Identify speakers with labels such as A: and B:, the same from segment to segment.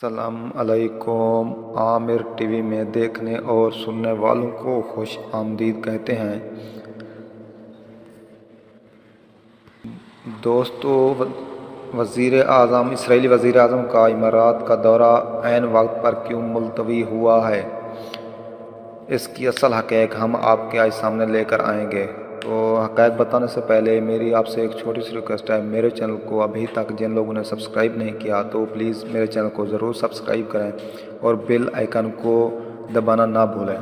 A: السلام علیکم۔ عامر T V میں دیکھنے اور سننے والوں کو خوش آمدید کہتے ہیں۔ دوستو، اسرائیلی وزیر اعظم کا امارات کا دورہ عین وقت پر کیوں ملتوی ہوا ہے، اس کی اصل حقائق ہم آپ کے آج سامنے لے کر آئیں گے۔ تو حقائق بتانے سے پہلے میری آپ سے ایک چھوٹی سی ریکویسٹ ہے، میرے چینل کو ابھی تک جن لوگوں نے سبسکرائب نہیں کیا تو پلیز میرے چینل کو ضرور سبسکرائب کریں اور بیل آئیکن کو دبانا نہ بھولیں۔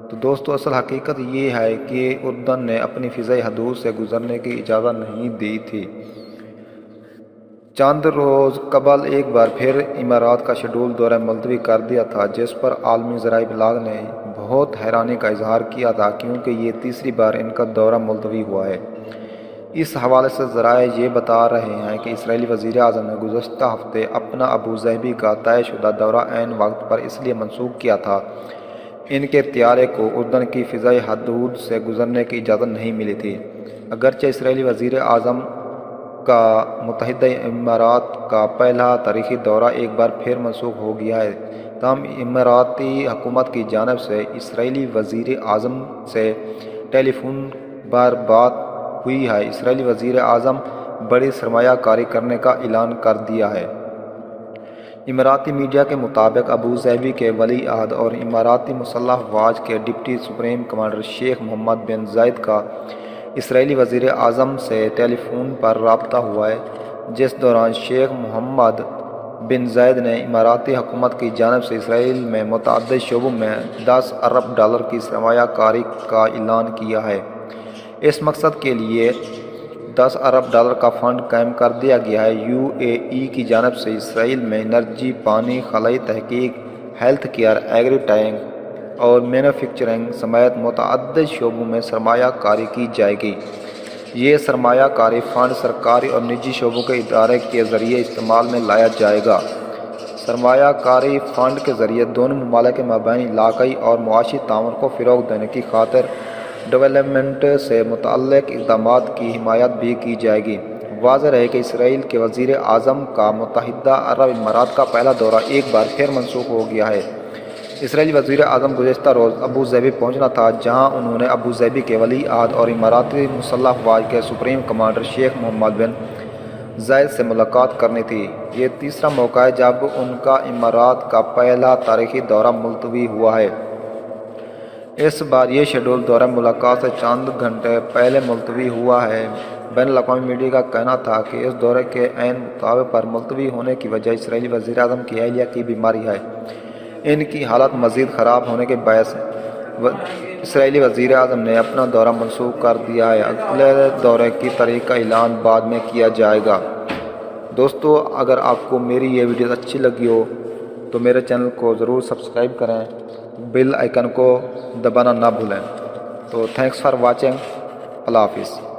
A: تو دوستو، اصل حقیقت یہ ہے کہ اردن نے اپنی فضائی حدود سے گزرنے کی اجازت نہیں دی تھی۔ چند روز قبل ایک بار پھر امارات کا شیڈول دورہ ملتوی کر دیا تھا، جس پر عالمی ذرائع ابلاغ نے بہت حیرانی کا اظہار کیا تھا، کیونکہ یہ تیسری بار ان کا دورہ ملتوی ہوا ہے۔ اس حوالے سے ذرائع یہ بتا رہے ہیں کہ اسرائیلی وزیر اعظم نے گزشتہ ہفتے اپنا ابوظہبی کا طے شدہ دورہ عین وقت پر اس لیے منسوخ کیا تھا۔ ان کے طیارے کو اردن کی فضائی حدود سے گزرنے کی اجازت نہیں ملی تھی۔ اگرچہ اسرائیلی وزیر اعظم کا متحدہ امارات کا پہلا تاریخی دورہ ایک بار پھر منسوخ ہو گیا ہے، تاہم اماراتی حکومت کی جانب سے اسرائیلی وزیر اعظم سے ٹیلی فون پر بات ہوئی ہے۔ اسرائیلی وزیر اعظم بڑی سرمایہ کاری کرنے کا اعلان کر دیا ہے۔ اماراتی میڈیا کے مطابق ابوظہبی کے ولی عہد اور اماراتی مسلح افواج کے ڈپٹی سپریم کمانڈر شیخ محمد بن زائد کا اسرائیلی وزیر اعظم سے ٹیلی فون پر رابطہ ہوا ہے، جس دوران شیخ محمد بن زائد نے اماراتی حکومت کی جانب سے اسرائیل میں متعدد شعبوں میں $10 ارب کی سرمایہ کاری کا اعلان کیا ہے۔ اس مقصد کے لیے $10 ارب کا فنڈ قائم کر دیا گیا ہے۔ UAE کی جانب سے اسرائیل میں انرجی، پانی، خلائی تحقیق، ہیلتھ کیئر، ایگری ٹیک اور مینوفیکچرنگ سمیت متعدد شعبوں میں سرمایہ کاری کی جائے گی۔ یہ سرمایہ کاری فنڈ سرکاری اور نجی شعبوں کے ادارے کے ذریعے استعمال میں لایا جائے گا۔ سرمایہ کاری فنڈ کے ذریعے دونوں ممالک کے مابین علاقائی اور معاشی تعاون کو فروغ دینے کی خاطر ڈیولپمنٹ سے متعلق اقدامات کی حمایت بھی کی جائے گی۔ واضح رہے کہ اسرائیل کے وزیر اعظم کا متحدہ عرب امارات کا پہلا دورہ ایک بار پھر منسوخ ہو گیا ہے۔ اسرائیلی وزیر اعظم گزشتہ روز ابوظہبی پہنچنا تھا، جہاں انہوں نے ابوظہبی کے ولی عہد اور اماراتی مسلح افواج کے سپریم کمانڈر شیخ محمد بن زائد سے ملاقات کرنی تھی۔ یہ تیسرا موقع ہے جب ان کا امارات کا پہلا تاریخی دورہ ملتوی ہوا ہے۔ اس بار یہ شیڈول دورہ ملاقات سے چند گھنٹے پہلے ملتوی ہوا ہے۔ بین الاقوامی میڈیا کا کہنا تھا کہ اس دورے کے عین موقع پر ملتوی ہونے کی وجہ اسرائیلی وزیر اعظم کی اہلیہ کی بیماری ہے۔ ان کی حالت مزید خراب ہونے کے باعث اسرائیلی وزیر اعظم نے اپنا دورہ منسوخ کر دیا ہے۔ اگلے دورے کی تاریخ کا اعلان بعد میں کیا جائے گا۔ دوستو، اگر آپ کو میری یہ ویڈیو اچھی لگی ہو تو میرے چینل کو ضرور سبسکرائب کریں، بیل آئیکن کو دبانا نہ بھولیں۔ تو تھینکس فار واچنگ۔ اللہ حافظ۔